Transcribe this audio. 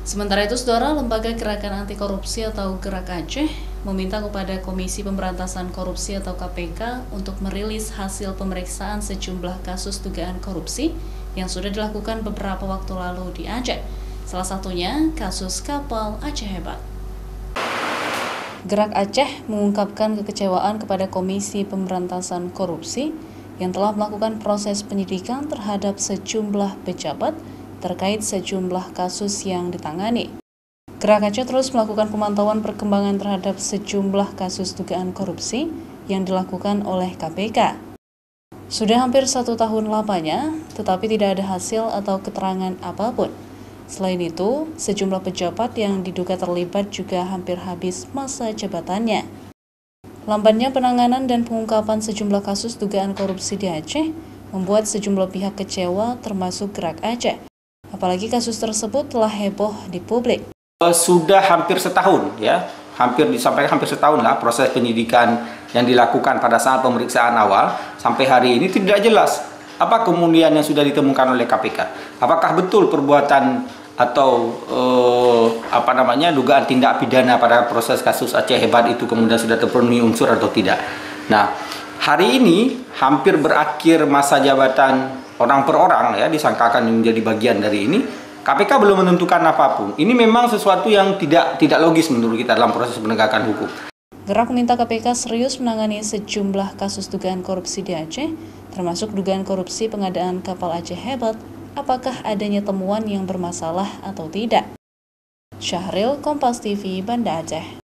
Sementara itu, Saudara, Lembaga Gerakan Anti Korupsi atau Gerak Aceh meminta kepada Komisi Pemberantasan Korupsi atau KPK untuk merilis hasil pemeriksaan sejumlah kasus dugaan korupsi yang sudah dilakukan beberapa waktu lalu di Aceh. Salah satunya kasus kapal Aceh Hebat. Gerak Aceh mengungkapkan kekecewaan kepada Komisi Pemberantasan Korupsi yang telah melakukan proses penyidikan terhadap sejumlah pejabat terkait sejumlah kasus yang ditangani. Gerak Aceh terus melakukan pemantauan perkembangan terhadap sejumlah kasus dugaan korupsi yang dilakukan oleh KPK. Sudah hampir 1 tahun lamanya, tetapi tidak ada hasil atau keterangan apapun. Selain itu, sejumlah pejabat yang diduga terlibat juga hampir habis masa jabatannya. Lambannya penanganan dan pengungkapan sejumlah kasus dugaan korupsi di Aceh membuat sejumlah pihak kecewa termasuk Gerak Aceh. Apalagi kasus tersebut telah heboh di publik. Sudah hampir setahun ya, hampir setahun lah proses penyidikan yang dilakukan pada saat pemeriksaan awal sampai hari ini tidak jelas apa kemudian yang sudah ditemukan oleh KPK. Apakah betul perbuatan atau dugaan tindak pidana pada proses kasus Aceh Hebat itu kemudian sudah terpenuhi unsur atau tidak. Nah, hari ini hampir berakhir masa jabatan orang per orang ya, disangkakan menjadi bagian dari ini. KPK belum menentukan apapun. Ini memang sesuatu yang tidak logis menurut kita dalam proses penegakan hukum. Gerak meminta KPK serius menangani sejumlah kasus dugaan korupsi di Aceh, termasuk dugaan korupsi pengadaan kapal Aceh Hebat. Apakah adanya temuan yang bermasalah atau tidak? Syahril, Kompas TV, Banda Aceh.